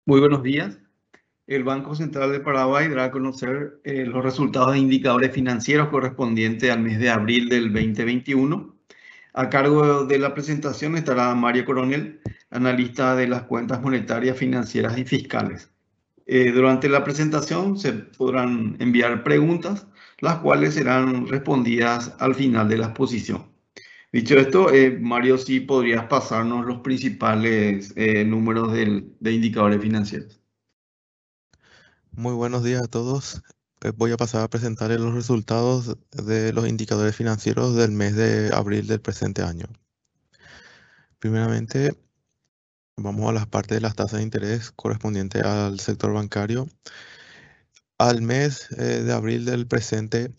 Muy buenos días. El Banco Central de Paraguay dará a conocer los resultados de indicadores financieros correspondientes al mes de abril del 2021. A cargo de la presentación estará Mario Coronel, analista de las cuentas monetarias, financieras y fiscales. Durante la presentación se podrán enviar preguntas, las cuales serán respondidas al final de la exposición. Dicho esto, Mario, sí podrías pasarnos los principales números de indicadores financieros. Muy buenos días a todos. Voy a pasar a presentarles los resultados de los indicadores financieros del mes de abril del presente año. Primeramente, vamos a las partes de las tasas de interés correspondientes al sector bancario. Al mes de abril del presente,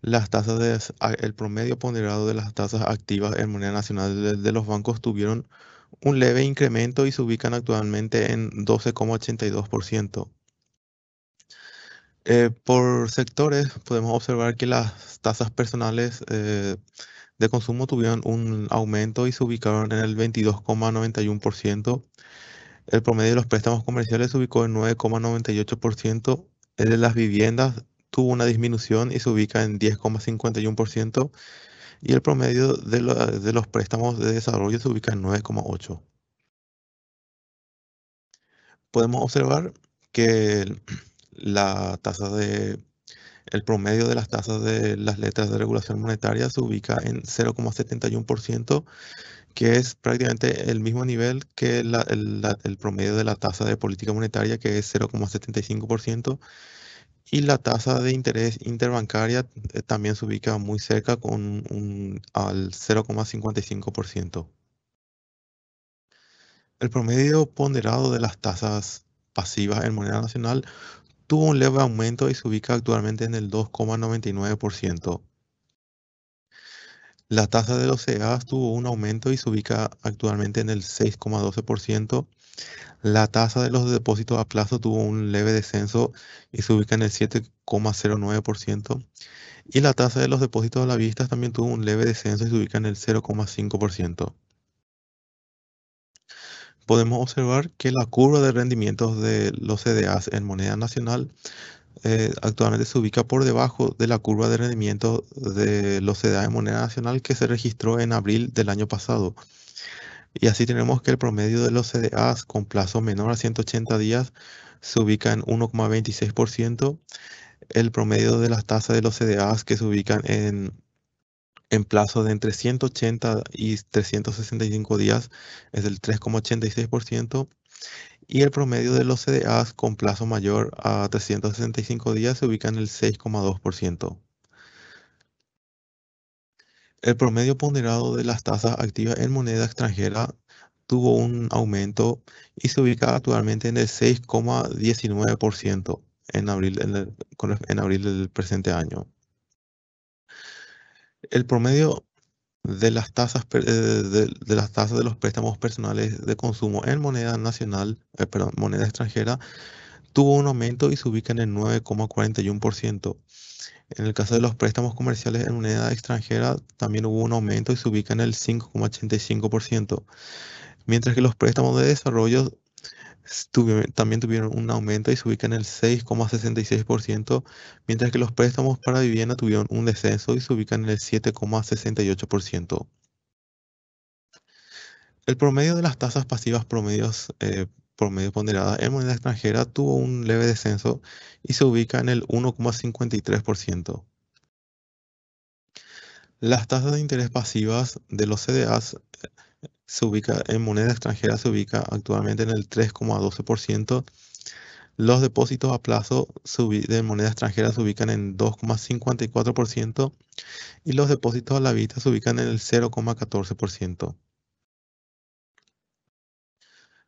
el promedio ponderado de las tasas activas en moneda nacional de los bancos tuvieron un leve incremento y se ubican actualmente en 12,82%. Por sectores, podemos observar que las tasas personales de consumo tuvieron un aumento y se ubicaron en el 22,91%. El promedio de los préstamos comerciales se ubicó en 9,98%. El de las viviendas tuvo una disminución y se ubica en 10,51%. Y el promedio de los préstamos de desarrollo se ubica en 9,8%. Podemos observar que la tasa de El promedio de las tasas de las letras de regulación monetaria se ubica en 0,71%, que es prácticamente el mismo nivel que el promedio de la tasa de política monetaria, que es 0,75%, y la tasa de interés interbancaria también se ubica muy cerca al 0,55%. El promedio ponderado de las tasas pasivas en moneda nacional tuvo un leve aumento y se ubica actualmente en el 2,99%. La tasa de los CEAs tuvo un aumento y se ubica actualmente en el 6,12%. La tasa de los depósitos a plazo tuvo un leve descenso y se ubica en el 7,09%. Y la tasa de los depósitos a la vista también tuvo un leve descenso y se ubica en el 0,5%. Podemos observar que la curva de rendimientos de los CDAs en moneda nacional actualmente se ubica por debajo de la curva de rendimiento de los CDA en moneda nacional que se registró en abril del año pasado. Y así tenemos que el promedio de los CDAs con plazo menor a 180 días se ubica en 1,26%. El promedio de las tasas de los CDAs que se ubican en plazo de entre 180 y 365 días es del 3,86%. Y el promedio de los CDAs con plazo mayor a 365 días se ubica en el 6,2%. El promedio ponderado de las tasas activas en moneda extranjera tuvo un aumento y se ubica actualmente en el 6,19% en abril del presente año. El promedio de las de las tasas de los préstamos personales de consumo en moneda nacional, perdón, moneda extranjera, tuvo un aumento y se ubica en el 9,41%. En el caso de los préstamos comerciales en moneda extranjera, también hubo un aumento y se ubica en el 5,85%, mientras que los préstamos de desarrollo también tuvieron un aumento y se ubica en el 6,66%, mientras que los préstamos para vivienda tuvieron un descenso y se ubican en el 7,68%. El promedio de las tasas pasivas promedio ponderadas en moneda extranjera tuvo un leve descenso y se ubica en el 1,53%. Las tasas de interés pasivas de los CDAs en moneda extranjera se ubica actualmente en el 3,12%. Los depósitos a plazo de moneda extranjera se ubican en 2,54% y los depósitos a la vista se ubican en el 0,14%.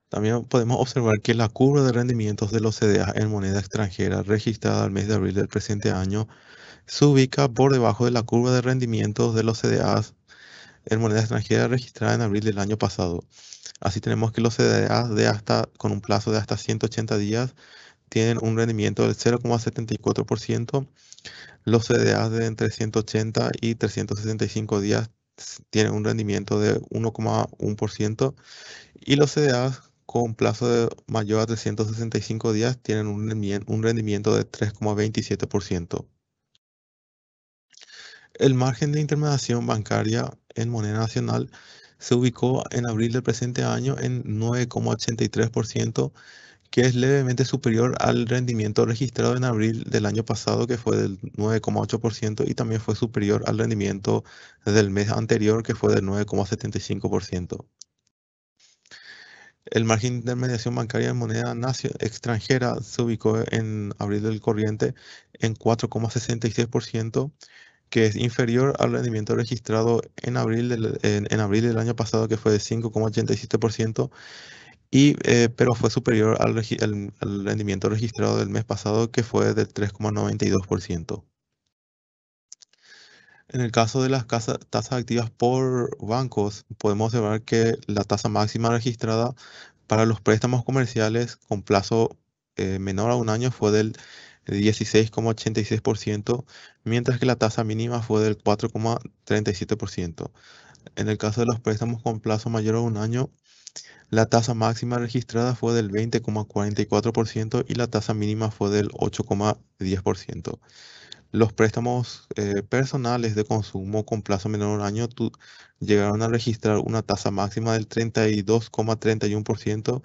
También podemos observar que la curva de rendimientos de los CDA en moneda extranjera registrada al mes de abril del presente año se ubica por debajo de la curva de rendimientos de los CDAs en moneda extranjera registrada en abril del año pasado. Así tenemos que los CDAs con un plazo de hasta 180 días tienen un rendimiento del 0,74%. Los CDAs de entre 180 y 365 días tienen un rendimiento de 1,1%. Y los CDAs con plazo de mayor a 365 días tienen un rendimiento de 3,27%. El margen de intermediación bancaria en moneda nacional se ubicó en abril del presente año en 9,83%, que es levemente superior al rendimiento registrado en abril del año pasado, que fue del 9,8%, y también fue superior al rendimiento del mes anterior, que fue del 9,75%. El margen de intermediación bancaria en moneda extranjera se ubicó en abril del corriente en 4,66%, que es inferior al rendimiento registrado en abril del año pasado, que fue de 5,87%, pero fue superior al rendimiento registrado del mes pasado, que fue del 3,92%. En el caso de las tasas activas por bancos, podemos observar que la tasa máxima registrada para los préstamos comerciales con plazo menor a un año fue del 16,86%, mientras que la tasa mínima fue del 4,37%. En el caso de los préstamos con plazo mayor a un año, la tasa máxima registrada fue del 20,44% y la tasa mínima fue del 8,10%. Los préstamos personales de consumo con plazo menor a un año llegaron a registrar una tasa máxima del 32,31%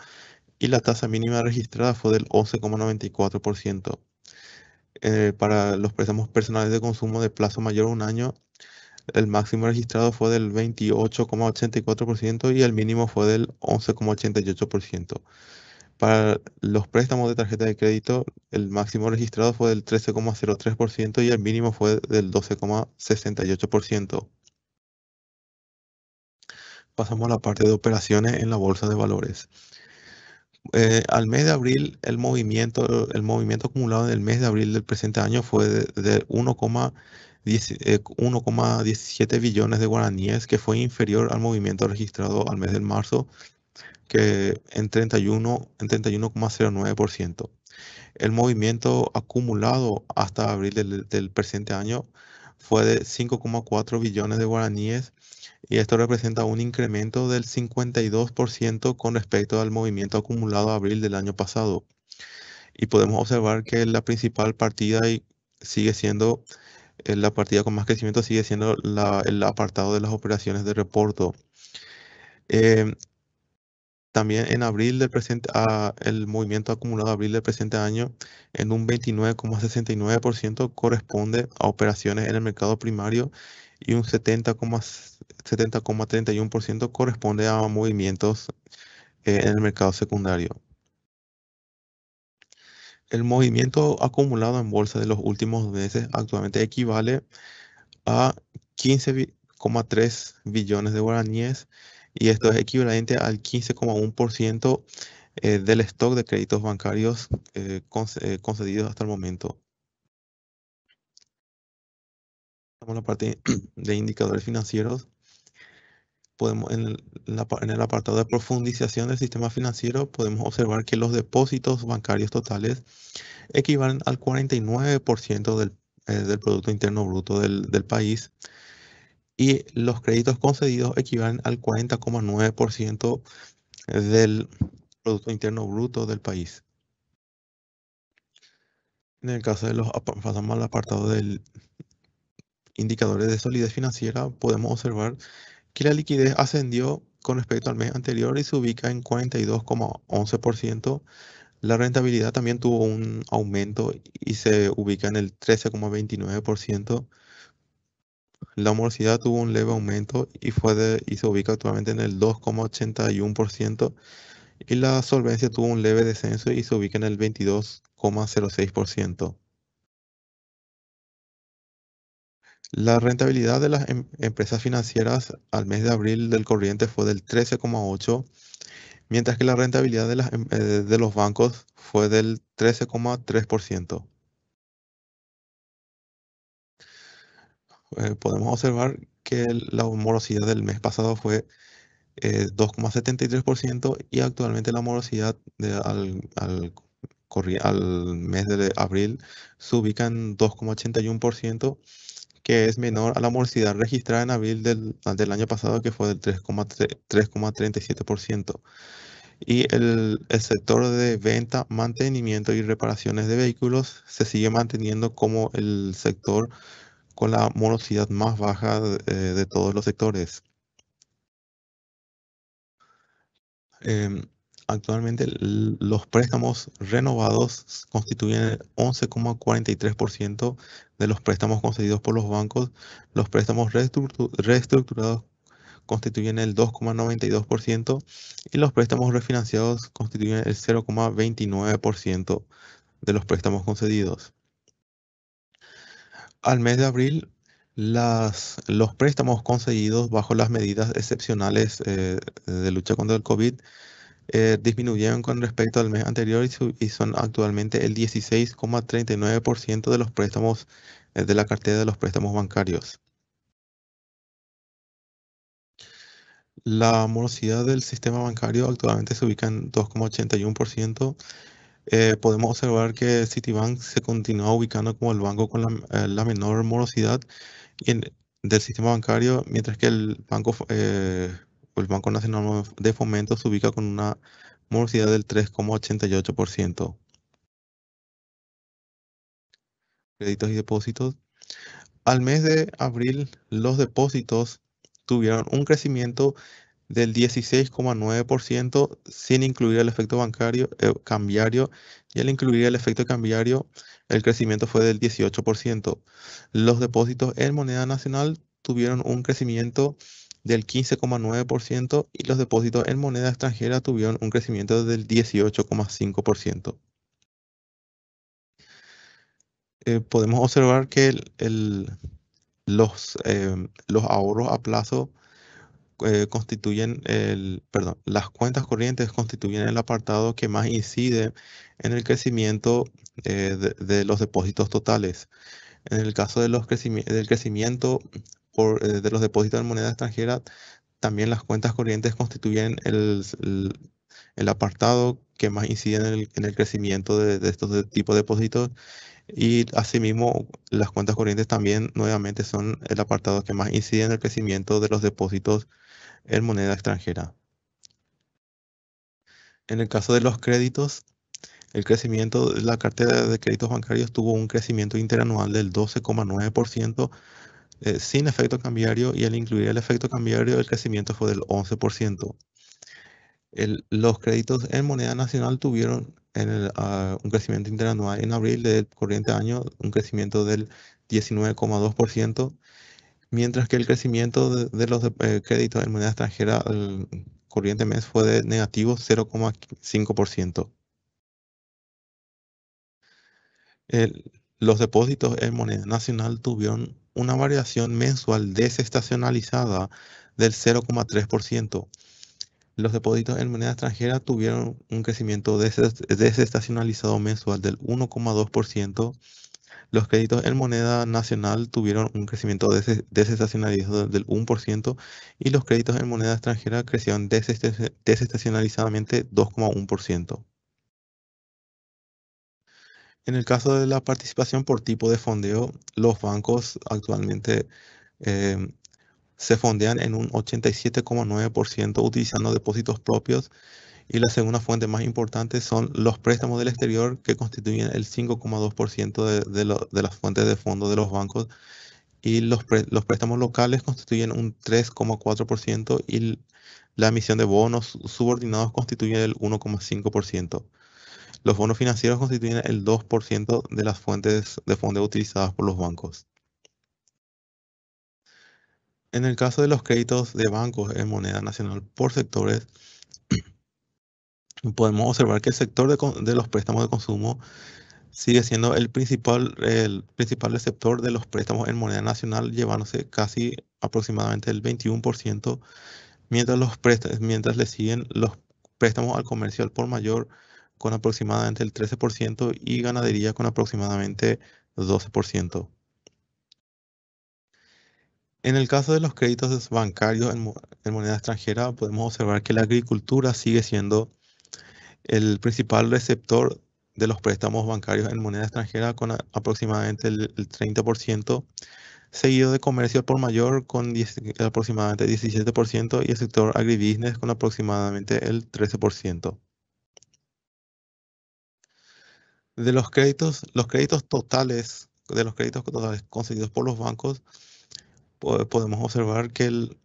y la tasa mínima registrada fue del 11,94%. Para los préstamos personales de consumo de plazo mayor a un año, el máximo registrado fue del 28,84% y el mínimo fue del 11,88%. Para los préstamos de tarjeta de crédito, el máximo registrado fue del 13,03% y el mínimo fue del 12,68%. Pasamos a la parte de operaciones en la bolsa de valores. Al mes de abril, el movimiento acumulado en el mes de abril del presente año fue de 1,17 billones de guaraníes, que fue inferior al movimiento registrado al mes de marzo, que en 31,09%. El movimiento acumulado hasta abril del presente año fue de 5,4 billones de guaraníes, y esto representa un incremento del 52% con respecto al movimiento acumulado a abril del año pasado. Y podemos observar que la principal partida sigue siendo, la partida con más crecimiento sigue siendo el apartado de las operaciones de reporto. Eh, También en abril el movimiento acumulado a abril del presente año en un 29,69% corresponde a operaciones en el mercado primario y un 70,31% corresponde a movimientos en el mercado secundario. El movimiento acumulado en bolsa de los últimos meses actualmente equivale a 15,3 billones de guaraníes, y esto es equivalente al 15,1% del stock de créditos bancarios concedidos hasta el momento. Vamos a la parte de indicadores financieros. En el apartado de profundización del sistema financiero, podemos observar que los depósitos bancarios totales equivalen al 49% del Producto Interno Bruto del país, y los créditos concedidos equivalen al 40,9% del Producto Interno Bruto del país. En el caso pasamos al apartado de indicadores de solidez financiera, podemos observar que la liquidez ascendió con respecto al mes anterior y se ubica en 42,11%. La rentabilidad también tuvo un aumento y se ubica en el 13,29%. La morosidad tuvo un leve aumento y se ubica actualmente en el 2,81%. Y la solvencia tuvo un leve descenso y se ubica en el 22,06%. La rentabilidad de las empresas financieras al mes de abril del corriente fue del 13,8%, mientras que la rentabilidad de los bancos fue del 13,3%. Podemos observar que la morosidad del mes pasado fue 2,73%, y actualmente la morosidad al mes de abril se ubica en 2,81%, que es menor a la morosidad registrada en abril del año pasado, que fue del 3,37%. Y el sector de venta, mantenimiento y reparaciones de vehículos se sigue manteniendo como el sector con la morosidad más baja de todos los sectores. Em, Actualmente los préstamos renovados constituyen el 11,43% de los préstamos concedidos por los bancos. Los préstamos reestructurados constituyen el 2,92% y los préstamos refinanciados constituyen el 0,29% de los préstamos concedidos. Al mes de abril, los préstamos concedidos bajo las medidas excepcionales de lucha contra el COVID disminuyeron con respecto al mes anterior y son actualmente el 16,39% de los préstamos de la cartera de los préstamos bancarios. La morosidad del sistema bancario actualmente se ubica en 2,81%. Podemos observar que Citibank se continúa ubicando como el banco con la menor morosidad del sistema bancario, mientras que el Banco Nacional de Fomento se ubica con una morosidad del 3,88%. Créditos y depósitos. Al mes de abril, los depósitos tuvieron un crecimiento del 16,9% sin incluir el efecto cambiario, y al incluir el efecto cambiario, el crecimiento fue del 18%. Los depósitos en moneda nacional tuvieron un crecimiento del 15,9% y los depósitos en moneda extranjera tuvieron un crecimiento del 18,5%. Podemos observar que los ahorros a plazo las cuentas corrientes constituyen el apartado que más incide en el crecimiento de los depósitos totales. En el caso de del crecimiento de los depósitos en moneda extranjera, también las cuentas corrientes constituyen el apartado que más incide en el crecimiento de estos tipos de depósitos. Y asimismo, las cuentas corrientes también nuevamente son el apartado que más incide en el crecimiento de los depósitos en moneda extranjera. En el caso de los créditos, el crecimiento de la cartera de créditos bancarios tuvo un crecimiento interanual del 12,9% sin efecto cambiario, y al incluir el efecto cambiario el crecimiento fue del 11%. Los créditos en moneda nacional tuvieron un crecimiento interanual en abril del corriente año, un crecimiento del 19,2%. Mientras que el crecimiento de los créditos en moneda extranjera el corriente mes fue de negativo 0,5%. Los depósitos en moneda nacional tuvieron una variación mensual desestacionalizada del 0,3%. Los depósitos en moneda extranjera tuvieron un crecimiento desestacionalizado mensual del 1,2%. Los créditos en moneda nacional tuvieron un crecimiento desestacionalizado del 1% y los créditos en moneda extranjera crecieron desestacionalizadamente 2,1%. En el caso de la participación por tipo de fondeo, los bancos actualmente em, se fondean en un 87,9% utilizando depósitos propios, y la segunda fuente más importante son los préstamos del exterior, que constituyen el 5,2% de las fuentes de fondo de los bancos, y los préstamos locales constituyen un 3,4% y la emisión de bonos subordinados constituye el 1,5%. Los bonos financieros constituyen el 2% de las fuentes de fondo utilizadas por los bancos. En el caso de los créditos de bancos en moneda nacional por sectores, podemos observar que el sector de los préstamos de consumo sigue siendo el principal receptor de los préstamos en moneda nacional, llevándose casi aproximadamente el 21%, mientras le siguen los préstamos al comercio al por mayor con aproximadamente el 13% y ganadería con aproximadamente 12%. En el caso de los créditos bancarios en moneda extranjera, podemos observar que la agricultura sigue siendo el principal receptor de los préstamos bancarios en moneda extranjera con aproximadamente el 30%. seguido de comercio al por mayor con aproximadamente 17% y el sector agribusiness con aproximadamente el 13%. De los créditos totales concedidos por los bancos, podemos observar que el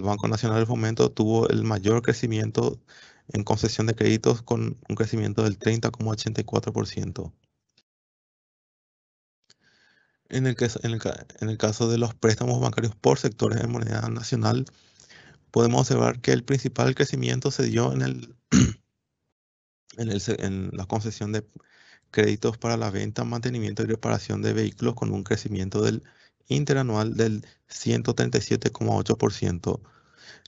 Banco Nacional de Fomento tuvo el mayor crecimiento en concesión de créditos con un crecimiento del 30,84%. En el caso de los préstamos bancarios por sectores en moneda nacional, podemos observar que el principal crecimiento se dio en la concesión de créditos para la venta, mantenimiento y reparación de vehículos con un crecimiento del interanual del 137,8%,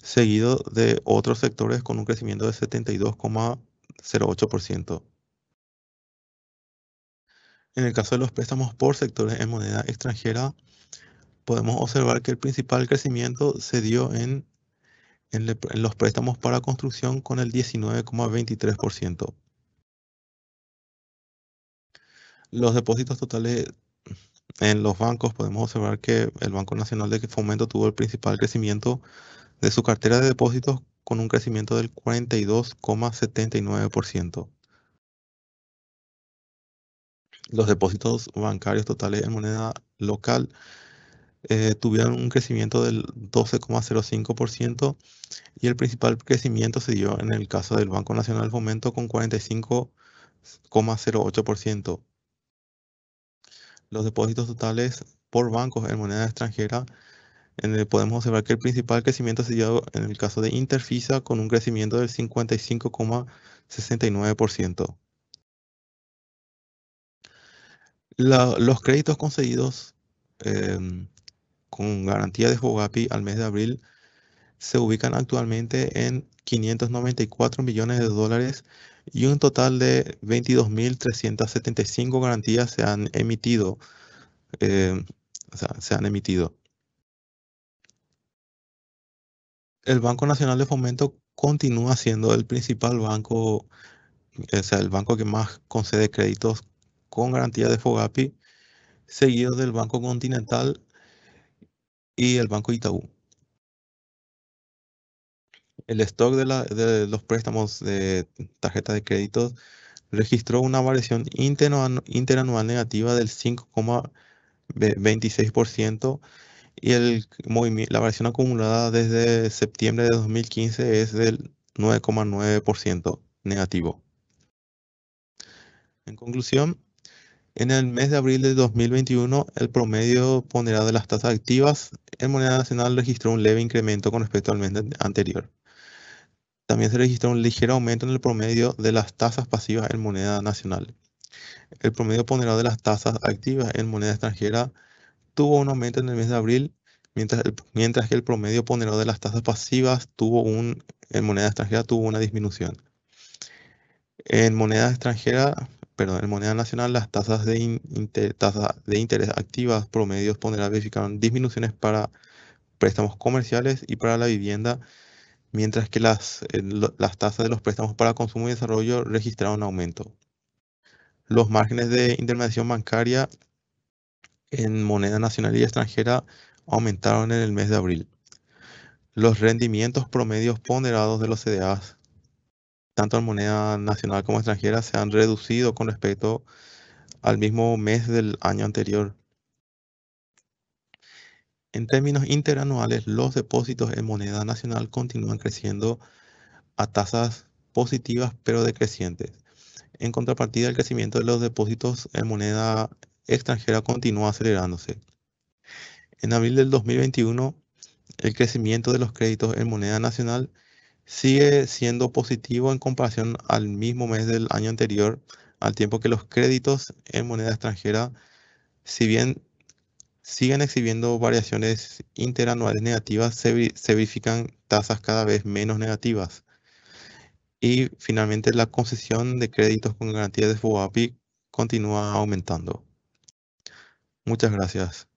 seguido de otros sectores con un crecimiento de 72,08%. En el caso de los préstamos por sectores en moneda extranjera, podemos observar que el principal crecimiento se dio en los préstamos para construcción con el 19,23%. Los depósitos totales en los bancos, podemos observar que el Banco Nacional de Fomento tuvo el principal crecimiento de su cartera de depósitos con un crecimiento del 42,79%. Los depósitos bancarios totales en moneda local tuvieron un crecimiento del 12,05% y el principal crecimiento se dio en el caso del Banco Nacional de Fomento con 45,08%. Los depósitos totales por bancos en moneda extranjera, podemos observar que el principal crecimiento se dio en el caso de Interfisa con un crecimiento del 55,69%. Los créditos concedidos con garantía de FOGAPI al mes de abril se ubican actualmente en 594 millones de dólares y un total de 22.375 garantías se han emitido. eh, se han emitido. El Banco Nacional de Fomento continúa siendo el principal banco, o sea, el banco que más concede créditos con garantía de FOGAPI, seguido del Banco Continental y el Banco Itaú. El stock de los préstamos de tarjeta de crédito registró una variación interanual negativa del 5,26% y la variación acumulada desde septiembre de 2015 es del 9,9% negativo. En conclusión, en el mes de abril de 2021, el promedio ponderado de las tasas activas en moneda nacional registró un leve incremento con respecto al mes anterior. También se registró un ligero aumento en el promedio de las tasas pasivas en moneda nacional. El promedio ponderado de las tasas activas en moneda extranjera tuvo un aumento en el mes de abril, mientras que el promedio ponderado de las tasas pasivas en moneda extranjera tuvo una disminución. En moneda extranjera, perdón, en moneda nacional, las tasas tasas de interés activas promedios ponderadas verificaron disminuciones para préstamos comerciales y para la vivienda, mientras que las tasas de los préstamos para consumo y desarrollo registraron aumento. Los márgenes de intermediación bancaria en moneda nacional y extranjera aumentaron en el mes de abril. Los rendimientos promedios ponderados de los CDAs, tanto en moneda nacional como extranjera, se han reducido con respecto al mismo mes del año anterior. En términos interanuales, los depósitos en moneda nacional continúan creciendo a tasas positivas pero decrecientes. En contrapartida, el crecimiento de los depósitos en moneda extranjera continúa acelerándose. En abril del 2021, el crecimiento de los créditos en moneda nacional sigue siendo positivo en comparación al mismo mes del año anterior, al tiempo que los créditos en moneda extranjera, si bien siguen exhibiendo variaciones interanuales negativas, se verifican tasas cada vez menos negativas. Y finalmente, la concesión de créditos con garantía de FOGAPI continúa aumentando. Muchas gracias.